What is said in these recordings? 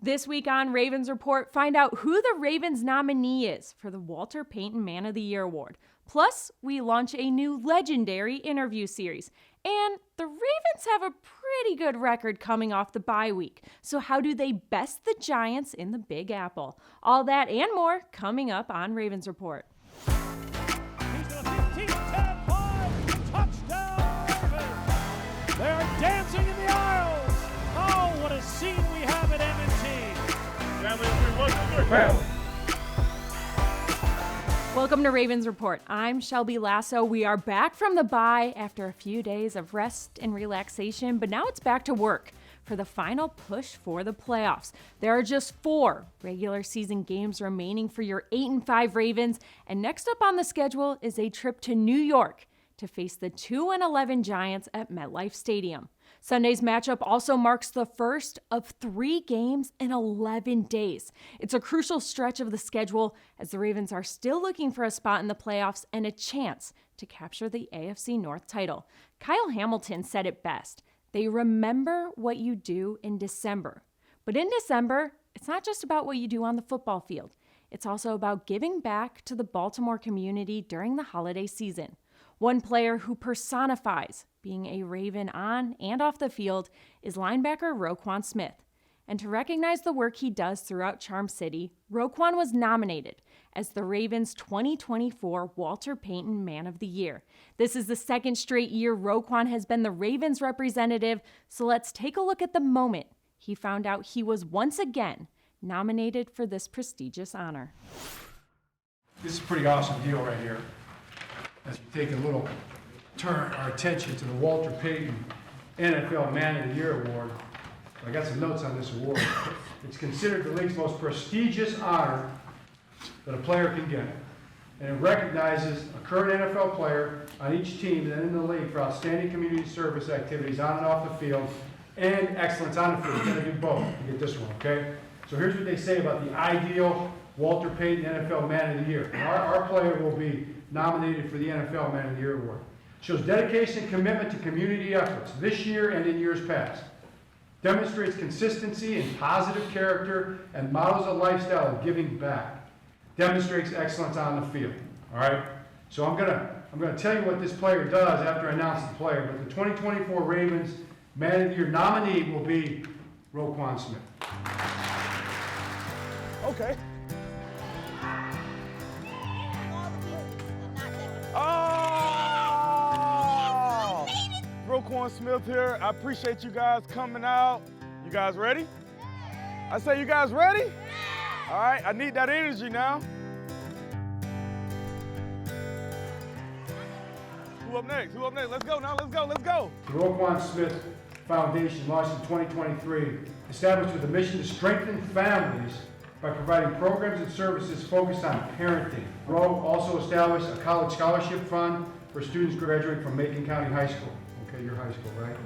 This week on Ravens Report, find out who the Ravens nominee is for the Walter Payton Man of the Year Award. Plus, we launch a new legendary interview series. And the Ravens have a pretty good record coming off the bye week. So how do they best the Giants in the Big Apple? All that and more coming up on Ravens Report. He's to the 15, 10, 5, touchdown Ravens! They're dancing in the aisles! Oh, what a scene we have at M&T! Welcome to Ravens Report. I'm Shelby Lasso. We are back from the bye after a few days of rest and relaxation, but now it's back to work for the final push for the playoffs. There are just 4 regular season games remaining for your 8-5 Ravens, and next up on the schedule is a trip to New York to face the 2-11 Giants at MetLife Stadium. Sunday's matchup also marks the first of 3 games in 11 days. It's a crucial stretch of the schedule as the Ravens are still looking for a spot in the playoffs and a chance to capture the AFC North title. Kyle Hamilton said it best. They remember what you do in December. But in December, it's not just about what you do on the football field. It's also about giving back to the Baltimore community during the holiday season. One player who personifies being a Raven on and off the field is linebacker Roquan Smith. And to recognize the work he does throughout Charm City, Roquan was nominated as the Ravens' 2024 Walter Payton Man of the Year. This is the second straight year Roquan has been the Ravens representative, so let's take a look at the moment he found out he was once again nominated for this prestigious honor. This is a pretty awesome deal right here. As we take a little turn our attention to the Walter Payton NFL Man of the Year Award. I got some notes on this award. It's considered the league's most prestigious honor that a player can get. And it recognizes a current NFL player on each team and in the league for outstanding community service activities on and off the field and excellence on the field. You're going to do both. You get this one, okay? So here's what they say about the ideal Walter Payton NFL Man of the Year. Our player will be nominated for the NFL Man of the Year Award. Shows dedication and commitment to community efforts this year and in years past. Demonstrates consistency and positive character and models a lifestyle of giving back. Demonstrates excellence on the field. All right? So I'm gonna tell you what this player does after I announce the player. But the 2024 Ravens Man of the Year nominee will be Roquan Smith. Okay. Roquan Smith here. I appreciate you guys coming out. You guys ready? I say, you guys ready? All right, I need that energy now. Who up next? Who up next? Let's go now, let's go, let's go. The Roquan Smith Foundation, launched in 2023, established with a mission to strengthen families by providing programs and services focused on parenting. Ro also established a college scholarship fund for students graduating from Macon County High School. Okay, your high school, right?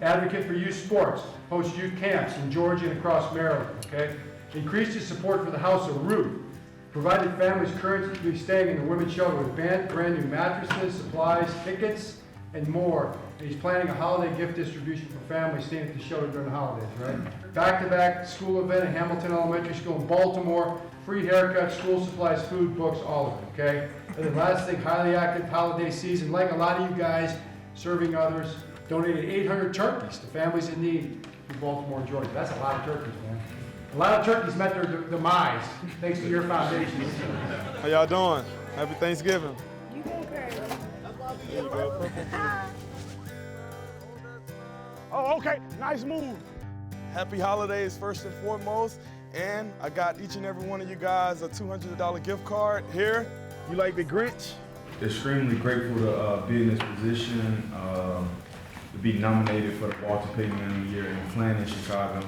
Advocate for youth sports, hosts youth camps in Georgia and across Maryland, okay? Increased his support for the House of Ruth, provided families currently staying in the women's shelter with brand new mattresses, supplies, tickets, and more. And he's planning a holiday gift distribution for families staying at the shelter during the holidays, right? Back-to-back school event at Hamilton Elementary School in Baltimore, free haircuts, school supplies, food, books, all of it, okay? And then last thing, highly active holiday season, like a lot of you guys, serving others, donated 800 turkeys to families in need in Baltimore, Georgia. That's a lot of turkeys, man. A lot of turkeys met their demise thanks to your foundation. How y'all doing? Happy Thanksgiving. You doing great. There you go. Oh, okay, nice move. Happy holidays first and foremost. And I got each and every one of you guys a $200 gift card here. You like the Grinch? Extremely grateful to be in this position, to be nominated for the Walter Payton Man of the Year and playing in Chicago,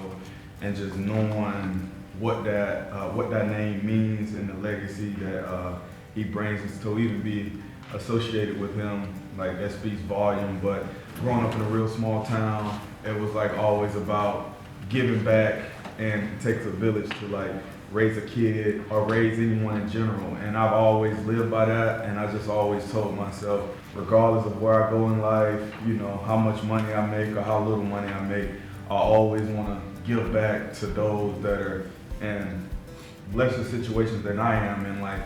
and just knowing what that name means and the legacy that he brings us to even be associated with him. Like, that speaks volume. But growing up in a real small town, it was like always about giving back, and it takes a village to like raise a kid or raise anyone in general. And I've always lived by that, and I just always told myself, regardless of where I go in life, you know, how much money I make or how little money I make, I always want to give back to those that are in lesser situations than I am, and like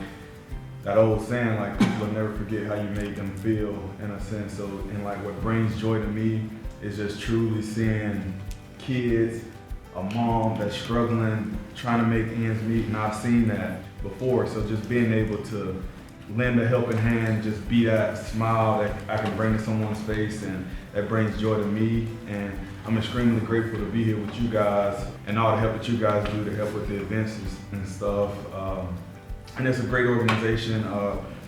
that old saying, like, people will never forget how you made them feel, in a sense. So, and like what brings joy to me is just truly seeing kids, a mom that's struggling, trying to make ends meet, and I've seen that before. So just being able to lend a helping hand, just be that smile that I can bring to someone's face, and that brings joy to me. And I'm extremely grateful to be here with you guys and all the help that you guys do to help with the events and stuff. And it's a great organization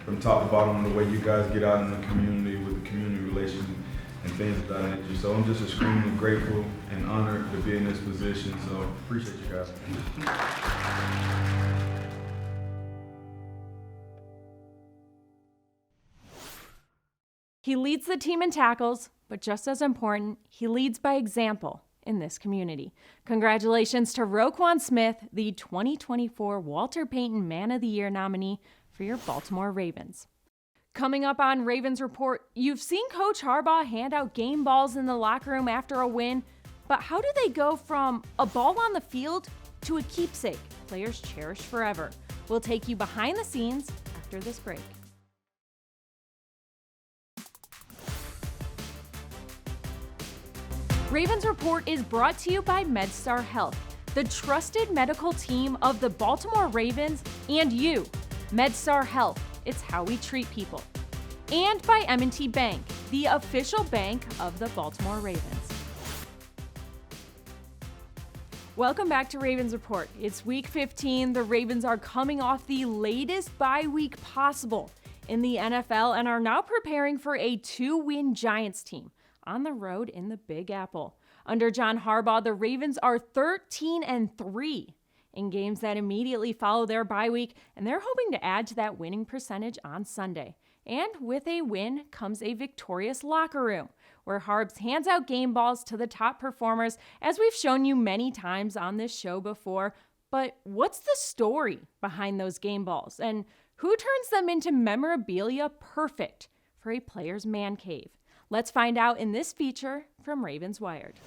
from top to bottom, the way you guys get out in the community with the community relations and things of that nature. So I'm just extremely grateful and honored to be in this position. So appreciate you guys. He leads the team in tackles, but just as important, he leads by example in this community. Congratulations to Roquan Smith, the 2024 Walter Payton Man of the Year nominee for your Baltimore Ravens. Coming up on Ravens Report, you've seen Coach Harbaugh hand out game balls in the locker room after a win, but how do they go from a ball on the field to a keepsake players cherish forever? We'll take you behind the scenes after this break. Ravens Report is brought to you by MedStar Health, the trusted medical team of the Baltimore Ravens and you. MedStar Health, it's how we treat people. And by M&T Bank, the official bank of the Baltimore Ravens. Welcome back to Ravens Report. It's week 15. The Ravens are coming off the latest bye week possible in the NFL and are now preparing for a 2-win Giants team on the road in the Big Apple. Under John Harbaugh, the Ravens are 13-3 in games that immediately follow their bye week, and they're hoping to add to that winning percentage on Sunday. And with a win comes a victorious locker room, where Harbs hands out game balls to the top performers, as we've shown you many times on this show before. But what's the story behind those game balls, and who turns them into memorabilia perfect for a player's man cave? Let's find out in this feature from Ravens Wired.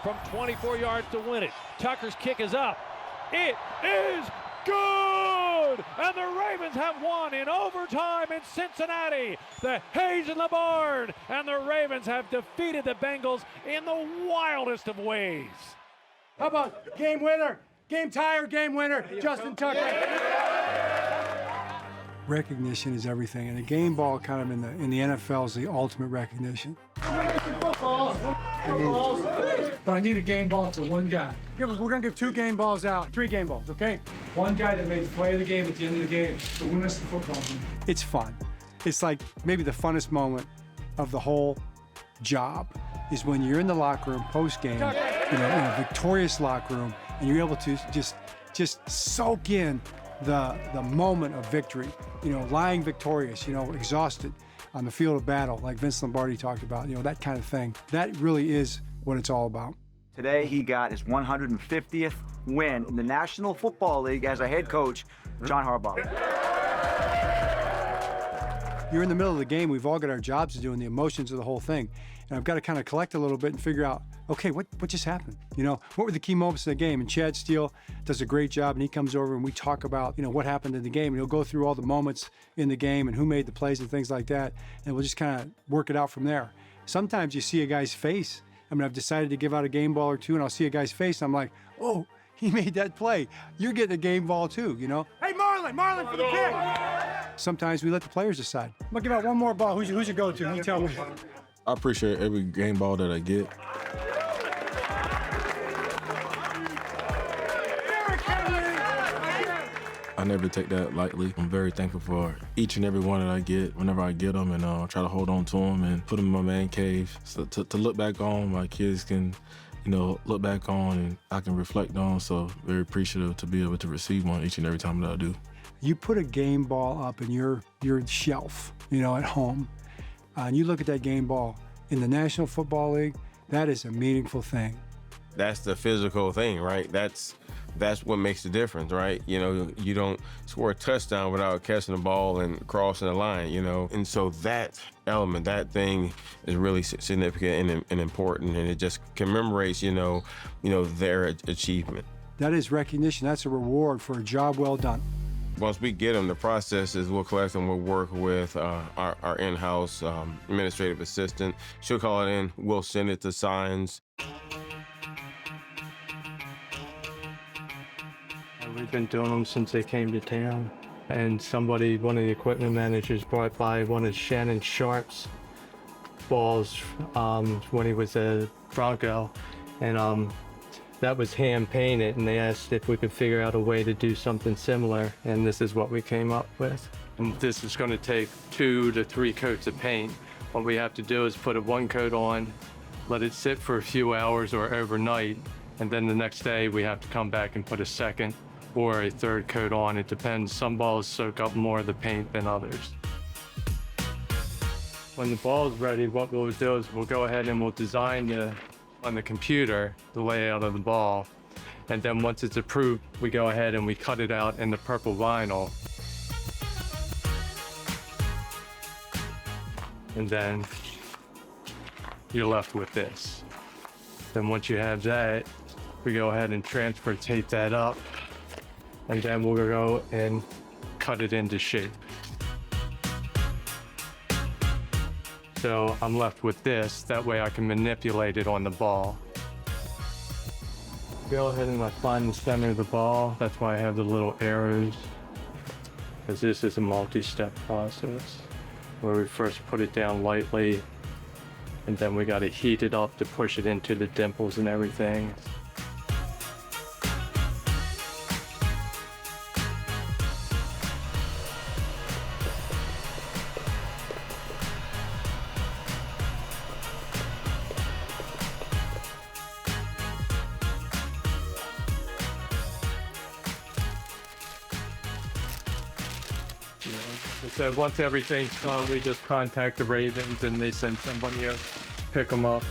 From 24 yards to win it. Tucker's kick is up. It is good! And the Ravens have won in overtime in Cincinnati. The Hayes in the barn. And the Ravens have defeated the Bengals in the wildest of ways. How about game winner, game tire, game winner, Justin Tucker. Recognition is everything, and a game ball kind of in the NFL is the ultimate recognition. But I need a game ball to one guy. Yeah, we're gonna give 2 game balls out, 3 game balls, okay? One guy that made the play of the game at the end of the game to win us the football game. It's fun. It's like maybe the funnest moment of the whole job is when you're in the locker room post-game, in a victorious locker room, and you're able to just soak in the moment of victory, lying victorious, exhausted on the field of battle, like Vince Lombardi talked about, that kind of thing. That really is what it's all about. Today, he got his 150th win in the National Football League as a head coach, John Harbaugh. You're in the middle of the game. We've all got our jobs to do and the emotions of the whole thing. And I've got to kind of collect a little bit and figure out, okay, what just happened? What were the key moments of the game? And Chad Steele does a great job, and he comes over and we talk about, what happened in the game. And he'll go through all the moments in the game and who made the plays and things like that. And we'll just kind of work it out from there. Sometimes you see a guy's face. I've decided to give out a game ball or two, and I'll see a guy's face, and I'm like, oh, he made that play. You're getting a game ball too, Hey, Marlon for the kick! Sometimes we let the players decide. I'm gonna give out one more ball. Who's your go-to? You tell me. I appreciate every game ball that I get. I never take that lightly. I'm very thankful for each and every one that I get whenever I get them, and try to hold on to them and put them in my man cave. So to look back on, my kids can, look back on, and I can reflect on. So very appreciative to be able to receive one each and every time that I do. You put a game ball up in your shelf, at home, and you look at that game ball in the National Football League, that is a meaningful thing. That's the physical thing, right? That's that's what makes the difference, right? You know, you don't score a touchdown without catching the ball and crossing the line, you know? And so that element, that thing is really significant and important, and it just commemorates, you know, their achievement. That is recognition. That's a reward for a job well done. Once we get them, the process is we'll collect them, we'll work with our in-house administrative assistant. She'll call it in, we'll send it to signs. We've been doing them since they came to town. And one of the equipment managers brought by one of Shannon Sharp's balls when he was a Bronco. And that was hand painted, and they asked if we could figure out a way to do something similar, and this is what we came up with. And this is going to take 2 to 3 coats of paint. What we have to do is put one coat on, let it sit for a few hours or overnight, and then the next day we have to come back and put a second or a third coat on. It depends. Some balls soak up more of the paint than others. When the ball is ready, what we'll do is we'll go ahead and we'll design on the computer the layout of the ball, and then once it's approved, we go ahead and we cut it out in the purple vinyl, and then you're left with this. Then once you have that, we go ahead and transfer tape that up, and then we'll go and cut it into shape. So I'm left with this, that way I can manipulate it on the ball. Go ahead and I find the center of the ball. That's why I have the little arrows, because this is a multi-step process where we first put it down lightly, and then we got to heat it up to push it into the dimples and everything. So once everything's done, we just contact the Ravens and they send somebody to pick them up.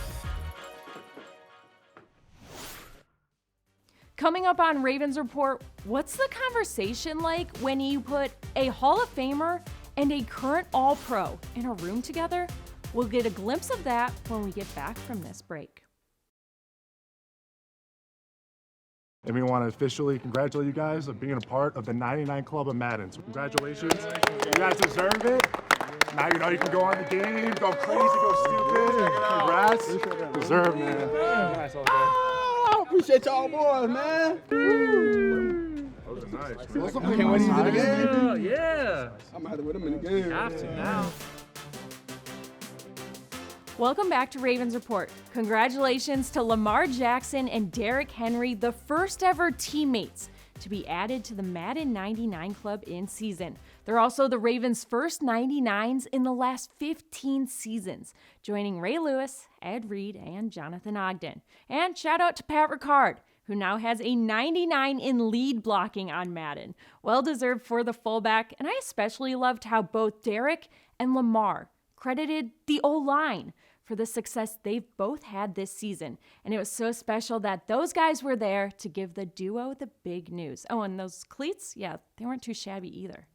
Coming up on Ravens Report, what's the conversation like when you put a Hall of Famer and a current All-Pro in a room together? We'll get a glimpse of that when we get back from this break. And we want to officially congratulate you guys on being a part of the 99 Club of Madden. So congratulations. You guys deserve it. Now you know you can go on the game, go crazy, go stupid. Congrats. Deserve, man. Oh, appreciate y'all boys, man. Those are nice, man. I can't wait to see the game. Yeah. I'm out with them in the game. Have to now. Welcome back to Ravens Report. Congratulations to Lamar Jackson and Derrick Henry, the first ever teammates to be added to the Madden 99 Club in season. They're also the Ravens' first 99s in the last 15 seasons, joining Ray Lewis, Ed Reed, and Jonathan Ogden. And shout out to Pat Ricard, who now has a 99 in lead blocking on Madden. Well deserved for the fullback, and I especially loved how both Derrick and Lamar credited the O-line for the success they've both had this season. And it was so special that those guys were there to give the duo the big news. Oh, and those cleats, yeah, they weren't too shabby either.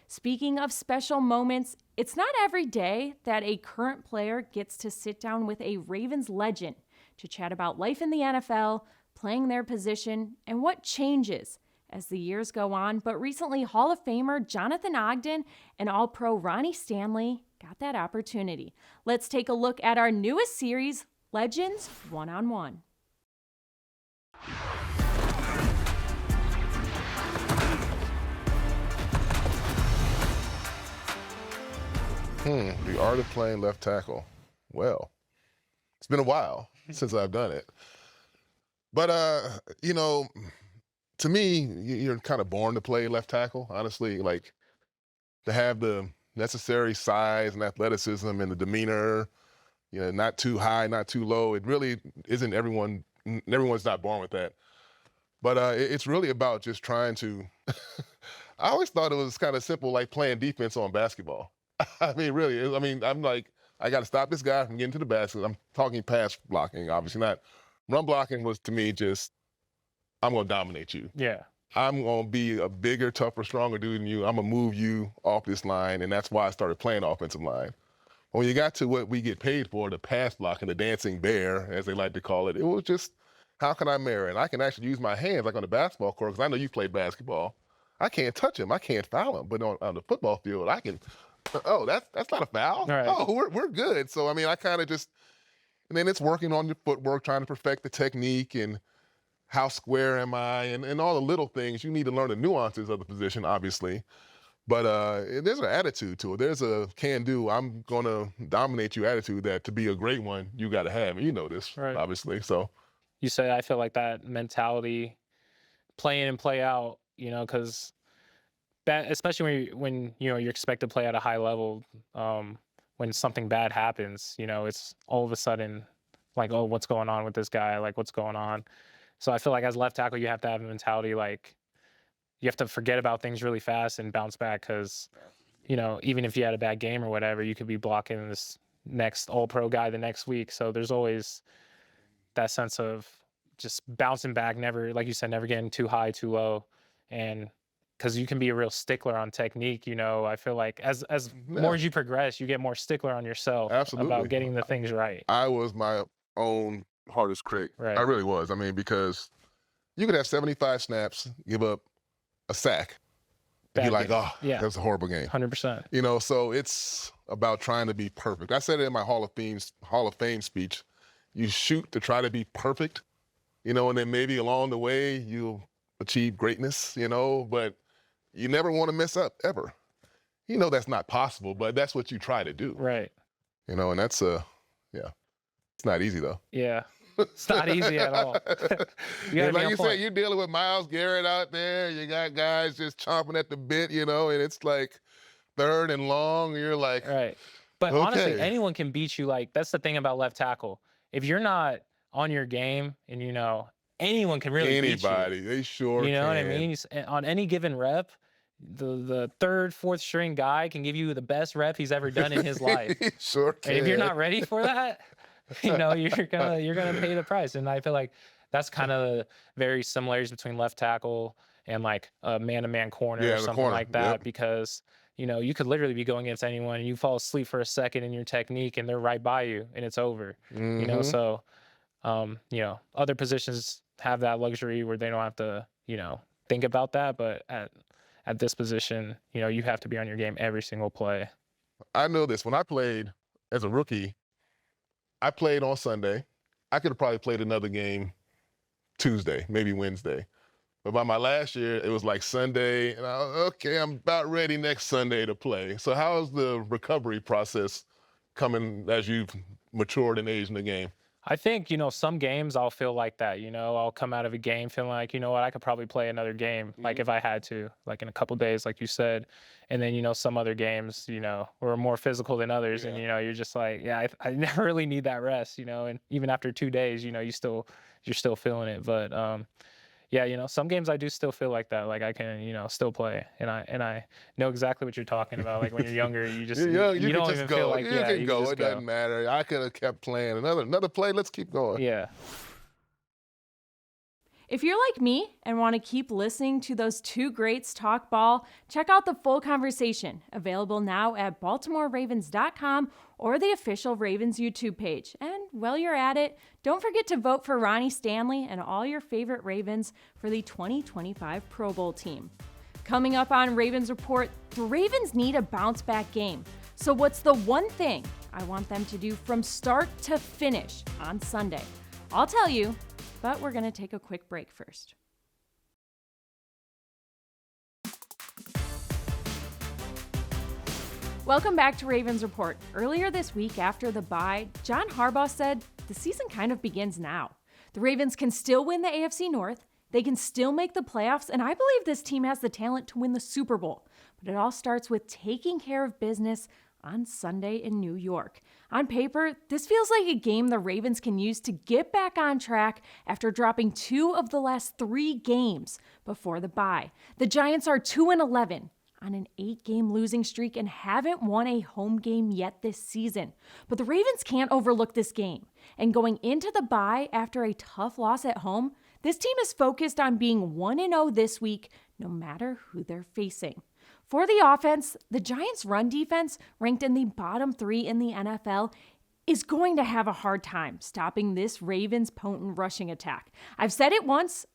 Speaking of special moments, it's not every day that a current player gets to sit down with a Ravens legend to chat about life in the NFL, playing their position, and what changes as the years go on. But recently, Hall of Famer Jonathan Ogden and All-Pro Ronnie Stanley got that opportunity. Let's take a look at our newest series, Legends One-on-One. The art of playing left tackle. Well, it's been a while since I've done it. But, you know, to me, you're kind of born to play left tackle, honestly. Like, to have the necessary size and athleticism and the demeanor, you know, not too high, not too low. It really isn't everyone's not born with that. But it's really about just trying to, I always thought it was kind of simple, like playing defense on basketball. I mean, really, I'm like, I got to stop this guy from getting to the basket. I'm talking pass blocking, obviously not. Run blocking was, to me, just I'm going to dominate you. Yeah. I'm going to be a bigger, tougher, stronger dude than you. I'm going to move you off this line, and that's why I started playing offensive line. When you got to what we get paid for, the pass block and the dancing bear, as they like to call it, it was just, how can I marry? And I can actually use my hands like on the basketball court, because I know you played basketball. I can't touch him. I can't foul him. But on the football field, I can, oh, that's not a foul. Right. Oh, we're good. So, I mean, I kind of just, and then it's working on your footwork, trying to perfect the technique and how square am I, and all the little things. You need to learn the nuances of the position, obviously. But there's an attitude to it. There's a can-do, I'm going to dominate you attitude that to be a great one, you got to have. And you know this, obviously. So You say, I feel like that mentality, play in and play out, you know, because especially when you know, you're expected to play at a high level, when something bad happens, you know, it's all of a sudden like, oh, what's going on with this guy? Like, what's going on? So I feel like as left tackle, you have to have a mentality like you have to forget about things really fast and bounce back, because, you know, even if you had a bad game or whatever, you could be blocking this next all-pro guy the next week. So there's always that sense of just bouncing back, never, like you said, never getting too high, too low. And because you can be a real stickler on technique, you know, I feel like as more as you progress, you get more stickler on yourself about getting the things right. I was my own hardest critic. Right. I really was. I mean, because you could have 75 snaps, give up a sack, and be like, oh, that was a horrible game. 100%. You know, so it's about trying to be perfect. I said it in my Hall of Fame speech. You shoot to try to be perfect, you know, and then maybe along the way you'll achieve greatness, you know, but you never want to mess up, ever. You know that's not possible, but that's what you try to do. Right. You know, and that's, it's not easy, though. Yeah. It's not easy at all. Like you said, you're dealing with Myles Garrett out there. You got guys just chomping at the bit, you know, and it's like third and long. And you're like, right. But honestly, anyone can beat you. Like, that's the thing about left tackle. If you're not on your game, and, you know, anyone can really beat you. They sure can. You know what I mean? On any given rep, the third, fourth string guy can give you the best rep he's ever done in his life. He sure can. And if you're not ready for that, you know, you're gonna pay the price. And I feel like that's kind of very similarities between left tackle and like a man-to-man corner or something like that, because, you know, you could literally be going against anyone and you fall asleep for a second in your technique and they're right by you and it's over. You know, so you know, other positions have that luxury where they don't have to, you know, think about that, but at this position, you know, you have to be on your game every single play. I know this. When I played as a rookie, I played on Sunday. I could have probably played another game Tuesday, maybe Wednesday. But by my last year, it was like Sunday, and I'm about ready next Sunday to play. So how's the recovery process coming as you've matured and aged in the game? I think, you know, some games I'll feel like that, you know, I'll come out of a game feeling like, you know what, I could probably play another game, like if I had to, like in a couple days, like you said. And then, you know, some other games, you know, were more physical than others. And, you know, you're just like, I never really need that rest, you know, and even after 2 days, you know, you're still feeling it. But, yeah, you know, some games I do still feel like that. Like I can, you know, still play, and I know exactly what you're talking about. Like when you're younger, you just you don't even feel like you can go. It doesn't matter. I could have kept playing another play. Let's keep going. Yeah. If you're like me and want to keep listening to those two greats talk ball, check out the full conversation, available now at BaltimoreRavens.com or the official Ravens YouTube page. And while you're at it, don't forget to vote for Ronnie Stanley and all your favorite Ravens for the 2025 Pro Bowl team. Coming up on Ravens Report, the Ravens need a bounce-back game. So what's the one thing I want them to do from start to finish on Sunday? I'll tell you, but we're going to take a quick break first. Welcome back to Ravens Report. Earlier this week after the bye, John Harbaugh said the season kind of begins now. The Ravens can still win the AFC North, they can still make the playoffs, and I believe this team has the talent to win the Super Bowl. But it all starts with taking care of business on Sunday in New York. On paper, this feels like a game the Ravens can use to get back on track after dropping 2 of the last 3 games before the bye. The Giants are 2-11 on an 8-game losing streak and haven't won a home game yet this season. But the Ravens can't overlook this game. And going into the bye after a tough loss at home, This team is focused on being 1-0 this week, no matter who they're facing. For the offense, the Giants' run defense, ranked in the bottom 3 in the NFL, is going to have a hard time stopping this Ravens' potent rushing attack. I've said it once,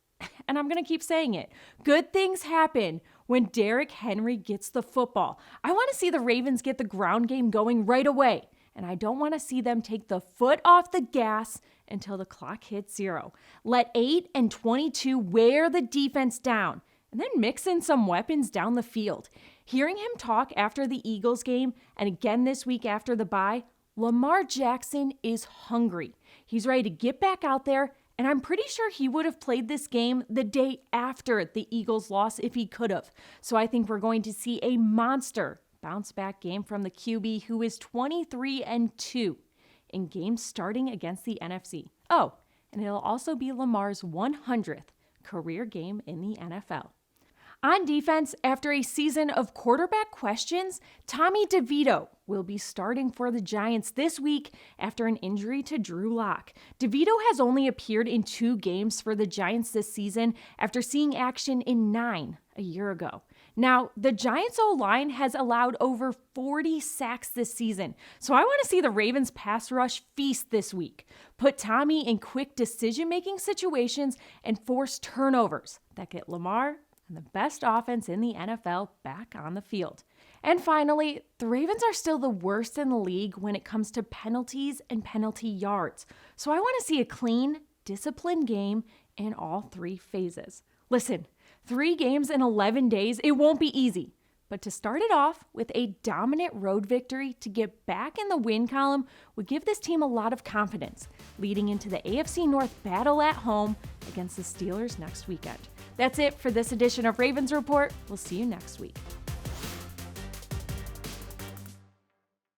and I'm going to keep saying it. Good things happen when Derrick Henry gets the football. I want to see the Ravens get the ground game going right away, and I don't want to see them take the foot off the gas until the clock hits 0. Let 8 and 22 wear the defense down, and then mix in some weapons down the field. Hearing him talk after the Eagles game and again this week after the bye, Lamar Jackson is hungry. He's ready to get back out there, and I'm pretty sure he would have played this game the day after the Eagles loss if he could have. So I think we're going to see a monster bounce back game from the QB, who is 23-2 in games starting against the NFC. Oh, and it'll also be Lamar's 100th career game in the NFL. On defense, after a season of quarterback questions, Tommy DeVito will be starting for the Giants this week after an injury to Drew Lock. DeVito has only appeared in 2 games for the Giants this season after seeing action in 9 a year ago. Now, the Giants' O-line has allowed over 40 sacks this season, so I want to see the Ravens' pass rush feast this week. Put Tommy in quick decision-making situations and force turnovers that get Lamar and the best offense in the NFL back on the field. And finally, the Ravens are still the worst in the league when it comes to penalties and penalty yards. So I want to see a clean, disciplined game in all 3 phases. Listen, 3 games in 11 days, it won't be easy. But to start it off with a dominant road victory to get back in the win column would give this team a lot of confidence leading into the AFC North battle at home against the Steelers next weekend. That's it for this edition of Ravens Report. We'll see you next week.